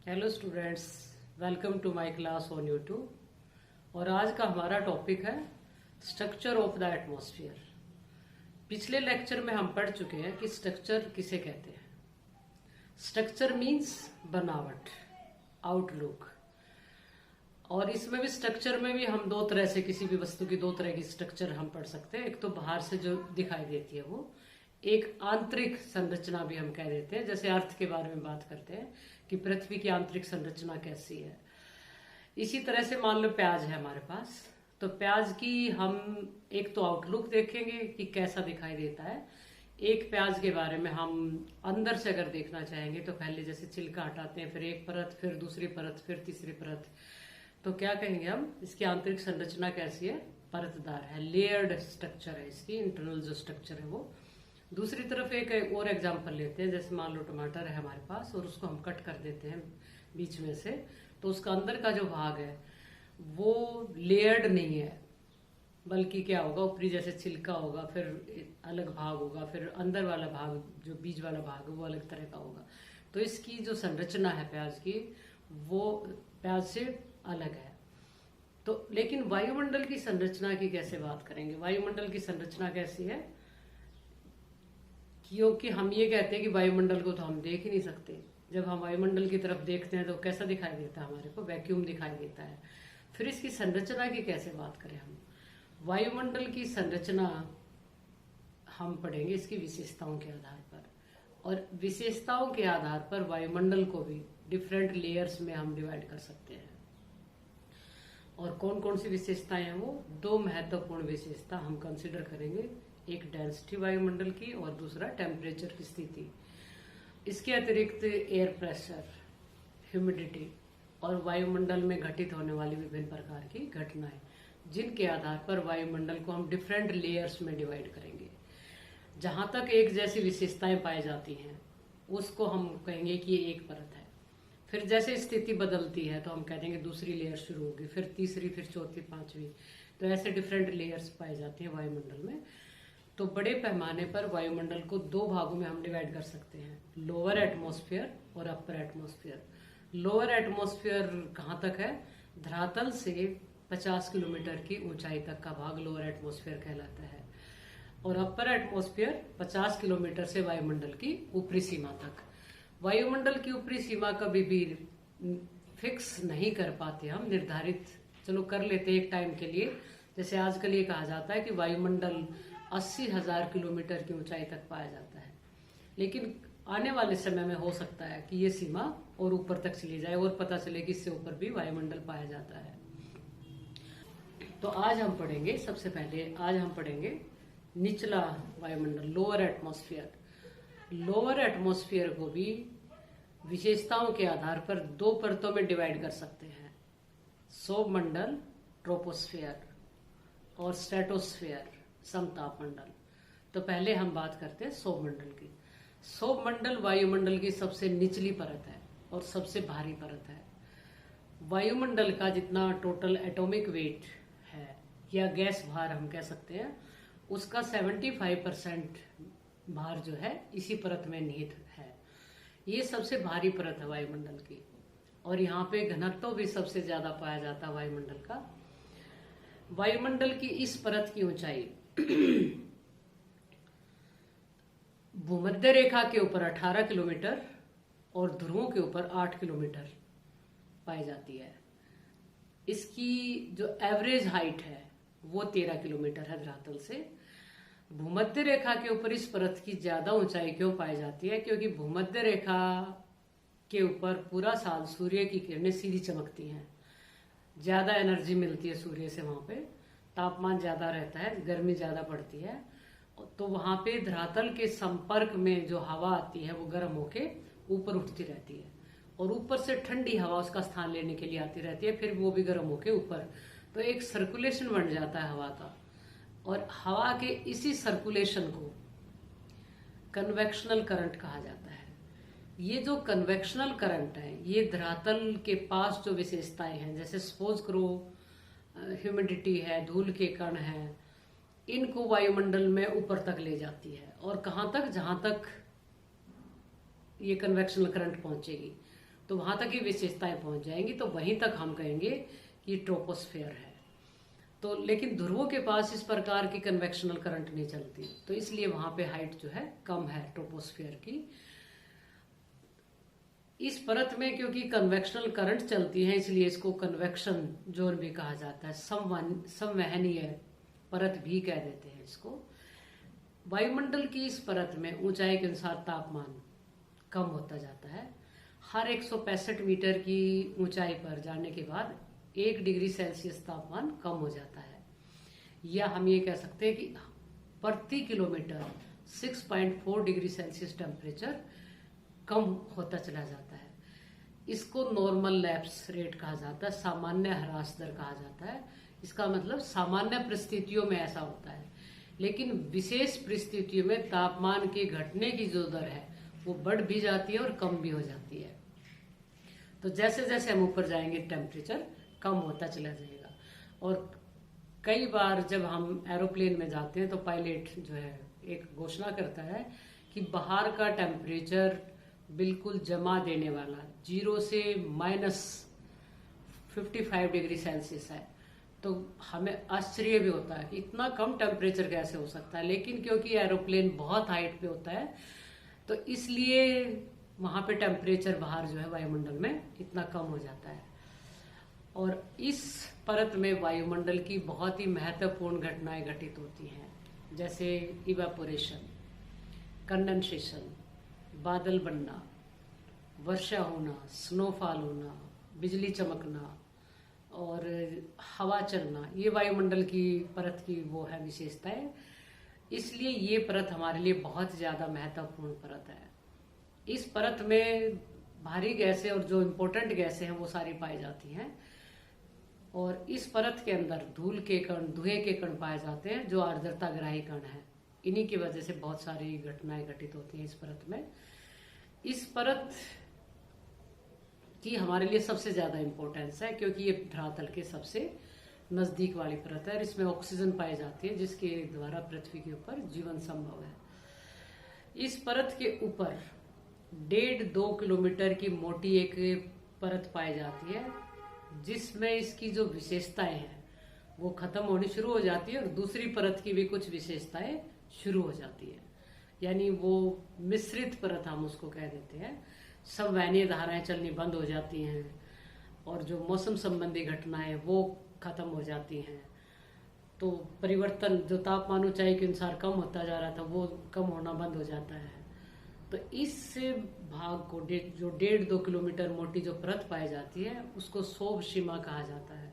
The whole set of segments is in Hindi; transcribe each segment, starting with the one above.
Hello students, welcome to my class on YouTube. और आज का हमारा टॉपिक है स्ट्रक्चर ऑफ द एटमॉस्फेयर। पिछले लेक्चर में हम पढ़ चुके हैं कि स्ट्रक्चर किसे कहते हैं। स्ट्रक्चर मीन्स बनावट, आउटलुक। और इसमें भी स्ट्रक्चर में भी हम दो तरह से, किसी भी वस्तु की दो तरह की स्ट्रक्चर हम पढ़ सकते हैं। एक तो बाहर से जो दिखाई देती है वो, एक आंतरिक संरचना भी हम कह देते हैं। जैसे अर्थ के बारे में बात करते हैं कि पृथ्वी की आंतरिक संरचना कैसी है। इसी तरह से मान लो प्याज है हमारे पास, तो प्याज की हम एक तो आउटलुक देखेंगे कि कैसा दिखाई देता है। एक प्याज के बारे में हम अंदर से अगर देखना चाहेंगे तो पहले जैसे छिलका हटाते हैं, फिर एक परत, फिर दूसरी परत, फिर तीसरी परत, तो क्या कहेंगे हम, इसकी आंतरिक संरचना कैसी है, परतदार है, लेयर्ड स्ट्रक्चर है इसकी, इंटरनल जो स्ट्रक्चर है वो। दूसरी तरफ एक और एग्जांपल लेते हैं, जैसे मान लो टमाटर है हमारे पास और उसको हम कट कर देते हैं बीच में से, तो उसका अंदर का जो भाग है वो लेयर्ड नहीं है, बल्कि क्या होगा, ऊपरी जैसे छिलका होगा, फिर अलग भाग होगा, फिर अंदर वाला भाग जो बीज वाला भाग है वो अलग तरह का होगा। तो इसकी जो संरचना है प्याज की, वो प्याज से अलग है। तो लेकिन वायुमंडल की संरचना की कैसे बात करेंगे। वायुमंडल की संरचना कैसी है, क्योंकि हम ये कहते हैं कि वायुमंडल को तो हम देख ही नहीं सकते। जब हम वायुमंडल की तरफ देखते हैं तो कैसा दिखाई देता है, हमारे को वैक्यूम दिखाई देता है। फिर इसकी संरचना की कैसे बात करें हम। वायुमंडल की संरचना हम पढ़ेंगे इसकी विशेषताओं के आधार पर, और विशेषताओं के आधार पर वायुमंडल को भी डिफरेंट लेयर्स में हम डिवाइड कर सकते हैं। और कौन कौन सी विशेषताएं हैं वो, दो महत्वपूर्ण विशेषता हम कंसिडर करेंगे, एक डेंसिटी वायुमंडल की और दूसरा टेम्परेचर की स्थिति। इसके अतिरिक्त एयर प्रेशर, ह्यूमिडिटी और वायुमंडल में घटित होने वाली विभिन्न प्रकार की घटनाएं, जिनके आधार पर वायुमंडल को हम डिफरेंट लेयर्स में डिवाइड करेंगे। जहां तक एक जैसी विशेषताएं पाई जाती हैं उसको हम कहेंगे कि ये एक परत है। फिर जैसे स्थिति बदलती है तो हम कह देंगे दूसरी लेयर शुरू होगी, फिर तीसरी, फिर चौथी, पांचवी। तो ऐसे डिफरेंट लेयर्स पाई जाती हैं वायुमंडल में। तो बड़े पैमाने पर वायुमंडल को दो भागों में हम डिवाइड कर सकते हैं, लोअर एटमॉस्फेयर और अपर एटमॉस्फेयर। लोअर एटमॉस्फेयर कहाँ तक है, धरातल से 50 किलोमीटर की ऊंचाई तक का भाग लोअर एटमॉस्फेयर कहलाता है। और अपर एटमॉस्फेयर 50 किलोमीटर से वायुमंडल की ऊपरी सीमा तक। वायुमंडल की ऊपरी सीमा कभी भी फिक्स नहीं कर पाते हम, निर्धारित चलो कर लेते हैं एक टाइम के लिए। जैसे आजकल ये कहा जाता है कि वायुमंडल 80,000 किलोमीटर की ऊंचाई तक पाया जाता है, लेकिन आने वाले समय में हो सकता है कि ये सीमा और ऊपर तक चली जाए और पता चले कि इससे ऊपर भी वायुमंडल पाया जाता है। तो आज हम पढ़ेंगे, सबसे पहले आज हम पढ़ेंगे निचला वायुमंडल, लोअर एटमॉस्फेयर। लोअर एटमॉस्फेयर को भी विशेषताओं के आधार पर दो परतों में डिवाइड कर सकते हैं, सौरमंडल, ट्रोपोस्फेयर, और स्ट्रेटोस्फेयर, समताप मंडल। तो पहले हम बात करते हैं सौरमंडल की। सौरमंडल वायुमंडल की सबसे निचली परत है और सबसे भारी परत है। वायुमंडल का जितना टोटल एटॉमिक वेट है या गैस भार हम कह सकते हैं, उसका 75% भार जो है इसी परत में निहित है। ये सबसे भारी परत है वायुमंडल की, और यहाँ पे घनत्व भी सबसे ज्यादा पाया जाता है वायुमंडल का। वायुमंडल की इस परत की ऊंचाई भूमध्य रेखा के ऊपर 18 किलोमीटर और ध्रुवों के ऊपर 8 किलोमीटर पाई जाती है। इसकी जो एवरेज हाइट है वो 13 किलोमीटर है धरातल से। भूमध्य रेखा के ऊपर इस परत की ज्यादा ऊंचाई क्यों पाई जाती है, क्योंकि भूमध्य रेखा के ऊपर पूरा साल सूर्य की किरणें सीधी चमकती हैं, ज्यादा एनर्जी मिलती है सूर्य से, वहां पे तापमान ज्यादा रहता है, गर्मी ज्यादा पड़ती है। तो वहां पे धरातल के संपर्क में जो हवा आती है वो गर्म होके ऊपर उठती रहती है, और ऊपर से ठंडी हवा उसका स्थान लेने के लिए आती रहती है, फिर वो भी गर्म होके ऊपर। तो एक सर्कुलेशन बन जाता है हवा का, और हवा के इसी सर्कुलेशन को कन्वेक्शनल करंट कहा जाता है। ये जो कन्वेक्शनल करंट है, ये धरातल के पास जो विशेषताएं हैं, जैसे सपोज करो ह्यूमिडिटी है, धूल के कण हैं, इनको वायुमंडल में ऊपर तक ले जाती है। और कहाँ तक, जहां तक ये कन्वेक्शनल करंट पहुंचेगी तो वहां तक ही विशेषताएं पहुंच जाएंगी, तो वहीं तक हम कहेंगे कि ट्रोपोस्फेयर है। तो लेकिन ध्रुवों के पास इस प्रकार की कन्वेक्शनल करंट नहीं चलती, तो इसलिए वहां पे हाइट जो है कम है ट्रोपोस्फेयर की। इस परत में क्योंकि कन्वेक्शनल करंट चलती है, इसलिए इसको कन्वेक्शन जोन भी कहा जाता है, संवहनीय परत भी कह देते हैं इसको। वायुमंडल की इस परत में ऊंचाई के अनुसार तापमान कम होता जाता है। हर 165 मीटर की ऊंचाई पर जाने के बाद 1 डिग्री सेल्सियस तापमान कम हो जाता है, या हम ये कह सकते हैं कि प्रति किलोमीटर 6.4 डिग्री सेल्सियस टेम्परेचर कम होता चला जाता है। इसको नॉर्मल लैप्स रेट कहा जाता है, सामान्य ह्रास दर कहा जाता है। इसका मतलब सामान्य परिस्थितियों में ऐसा होता है, लेकिन विशेष परिस्थितियों में तापमान के घटने की जो दर है वो बढ़ भी जाती है और कम भी हो जाती है। तो जैसे जैसे हम ऊपर जाएंगे टेम्परेचर कम होता चला जाएगा। और कई बार जब हम एरोप्लेन में जाते हैं तो पायलट जो है एक घोषणा करता है कि बाहर का टेम्परेचर बिल्कुल जमा देने वाला 0 से -55 डिग्री सेल्सियस है। तो हमें आश्चर्य भी होता है कि इतना कम टेम्परेचर कैसे हो सकता है, लेकिन क्योंकि एरोप्लेन बहुत हाइट पे होता है तो इसलिए वहां पे टेम्परेचर बाहर जो है वायुमंडल में इतना कम हो जाता है। और इस परत में वायुमंडल की बहुत ही महत्वपूर्ण घटनाएं घटित होती हैं, जैसे इवेपोरेशन, कंडेंसेशन, बादल बनना, वर्षा होना, स्नोफॉल होना, बिजली चमकना और हवा चलना। ये वायुमंडल की परत की वो है विशेषताएं। इसलिए ये परत हमारे लिए बहुत ज्यादा महत्वपूर्ण परत है। इस परत में भारी गैसें और जो इम्पोर्टेंट गैसें हैं वो सारी पाई जाती हैं। और इस परत के अंदर धूल के कण, धुएं के कण पाए जाते हैं जो आर्द्रता ग्राही कण है। इन्हीं की वजह से बहुत सारी घटनाएं घटित होती हैं इस परत में। इस परत की हमारे लिए सबसे ज्यादा इम्पोर्टेंस है क्योंकि ये धरातल के सबसे नजदीक वाली परत है और इसमें ऑक्सीजन पाई जाती है जिसके द्वारा पृथ्वी के ऊपर जीवन संभव है। इस परत के ऊपर 1.5-2 किलोमीटर की मोटी एक परत पाई जाती है, जिसमें इसकी जो विशेषताएं हैं वो खत्म होनी शुरू हो जाती है और दूसरी परत की भी कुछ विशेषताएं शुरू हो जाती है। यानी वो मिश्रित परत हम उसको कह देते हैं। संवहनीय धाराएं चलनी बंद हो जाती हैं और जो मौसम संबंधी घटनाएं वो खत्म हो जाती हैं। तो परिवर्तन जो तापमान ऊंचाई के अनुसार कम होता जा रहा था वो कम होना बंद हो जाता है। तो इस भाग को जो 1.5-2 किलोमीटर मोटी जो परत पाई जाती है उसको सोभ सीमा कहा जाता है,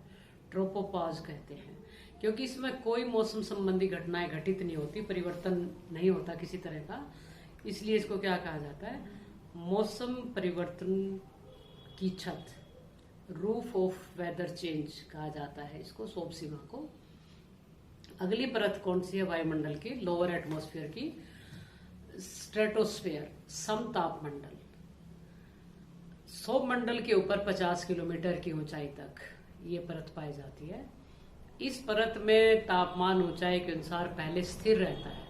ट्रोपोपॉज कहते हैं, क्योंकि इसमें कोई मौसम संबंधी घटनाएं घटित नहीं होती, परिवर्तन नहीं होता किसी तरह का। इसलिए इसको क्या कहा जाता है, मौसम परिवर्तन की छत, रूफ ऑफ वेदर चेंज कहा जाता है इसको, सोभ सीमा को। अगली परत कौन सी है वायुमंडल की, लोअर एटमॉस्फेयर की, स्ट्रेटोस्फेयर, समतापमंडल। सौरमंडल के ऊपर 50 किलोमीटर की ऊंचाई तक ये परत पाई जाती है। इस परत में तापमान ऊंचाई के अनुसार पहले स्थिर रहता है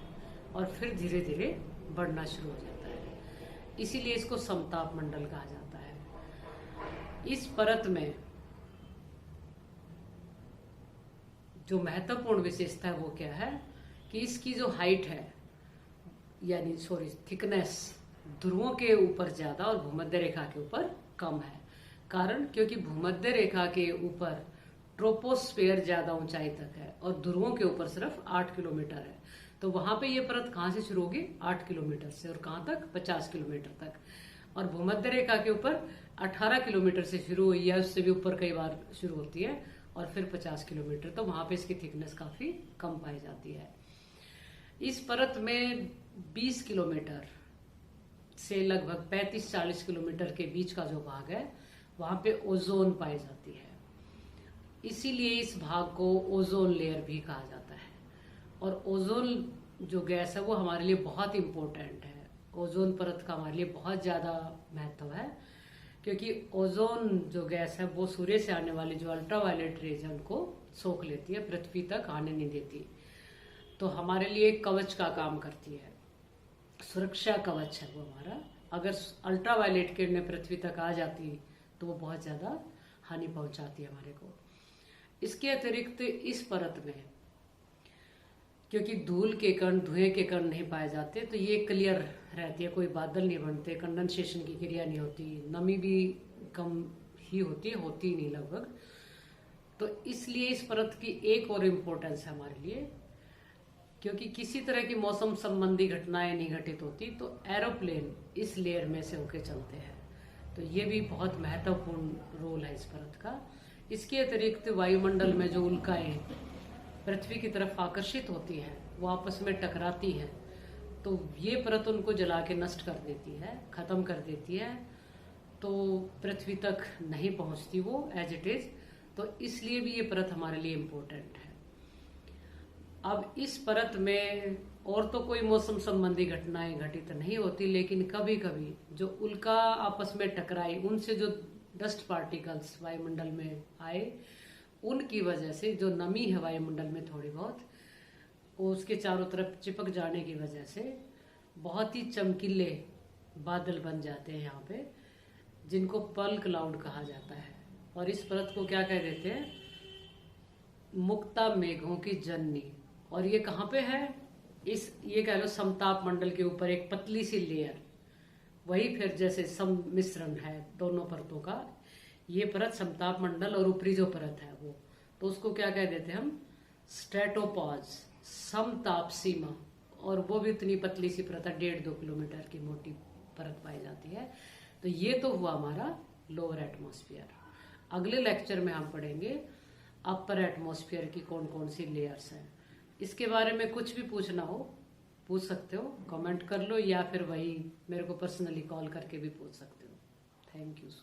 और फिर धीरे धीरे बढ़ना शुरू हो जाता है, इसीलिए इसको समतापमंडल कहा जाता है। इस परत में जो महत्वपूर्ण विशेषता है वो क्या है कि इसकी जो हाइट है यानी थिकनेस ध्रुवों के ऊपर ज्यादा और भूमध्य रेखा के ऊपर कम है। कारण क्योंकि भूमध्य रेखा के ऊपर ट्रोपोस्फेयर ज्यादा ऊंचाई तक है और ध्रुवों के ऊपर सिर्फ 8 किलोमीटर है। तो वहां पे ये परत कहां से शुरू होगी, 8 किलोमीटर से, और कहां तक, 50 किलोमीटर तक। और भूमध्य रेखा के ऊपर 18 किलोमीटर से शुरू हुई है, उससे भी ऊपर कई बार शुरू होती है, और फिर 50 किलोमीटर। तो वहां पे इसकी थिकनेस काफी कम पाई जाती है। इस परत में 20 किलोमीटर से लगभग 35-40 किलोमीटर के बीच का जो भाग है वहां पे ओजोन पाई जाती है, इसीलिए इस भाग को ओजोन लेयर भी कहा जाता है। और ओजोन जो गैस है वो हमारे लिए बहुत इंपॉर्टेंट है। ओजोन परत का हमारे लिए बहुत ज्यादा महत्व है क्योंकि ओजोन जो गैस है वो सूर्य से आने वाली जो अल्ट्रावायलेट रेज है उनको सोख लेती है, पृथ्वी तक आने नहीं देती। तो हमारे लिए कवच का काम करती है, सुरक्षा कवच है वो हमारा। अगर अल्ट्रावायलेट किरणें पृथ्वी तक आ जाती तो वो बहुत ज़्यादा हानि पहुंचाती है हमारे को। इसके अतिरिक्त इस परत में क्योंकि धूल के कण, धुएं के कण नहीं पाए जाते, तो ये क्लियर रहती है, कोई बादल नहीं बनते, कंडेंसेशन की क्रिया नहीं होती, नमी भी कम ही होती नहीं लगभग। तो इसलिए इस परत की एक और इम्पोर्टेंस है हमारे लिए, क्योंकि किसी तरह की मौसम संबंधी घटनाएं नहीं घटित होती तो एरोप्लेन इस लेयर में से होके चलते हैं। तो ये भी बहुत महत्वपूर्ण रोल है इस परत का। इसके अतिरिक्त वायुमंडल में जो उल्काएं पृथ्वी की तरफ आकर्षित होती हैं, वो आपस में टकराती हैं, तो ये परत उनको जला के नष्ट कर देती है, खत्म कर देती है, तो पृथ्वी तक नहीं पहुंचती वो एज इट इज। तो इसलिए भी ये परत हमारे लिए इम्पोर्टेंट है। अब इस परत में और तो कोई मौसम संबंधी घटनाएं घटित नहीं होती, लेकिन कभी कभी जो उल्का आपस में टकराई, उनसे जो डस्ट पार्टिकल्स वायुमंडल में आए, उनकी वजह से जो नमी है वायुमंडल में थोड़ी बहुत, वो उसके चारों तरफ चिपक जाने की वजह से बहुत ही चमकीले बादल बन जाते हैं यहाँ पे, जिनको पर्ल क्लाउड कहा जाता है। और इस परत को क्या कह देते हैं? मुक्ता मेघों की जननी। और ये कहाँ पे है? ये कह लो समताप मंडल के ऊपर एक पतली सी लेयर, वही फिर जैसे सम्मिश्रण है दोनों परतों का। ये परत समताप मंडल और ऊपरी जो परत है वो, तो उसको क्या कह देते हैं हम? स्ट्रेटोपॉज, समताप सीमा। और वो भी इतनी पतली सी परत है, 1.5-2 किलोमीटर की मोटी परत पाई जाती है। तो ये तो हुआ हमारा लोअर एटमॉस्फेयर। अगले लेक्चर में हम पढ़ेंगे अपर एटमॉस्फेयर की कौन कौन सी लेयर्स हैं। इसके बारे में कुछ भी पूछना हो पूछ सकते हो, कमेंट कर लो, या फिर वही मेरे को पर्सनली कॉल करके भी पूछ सकते हो। Thank you so much.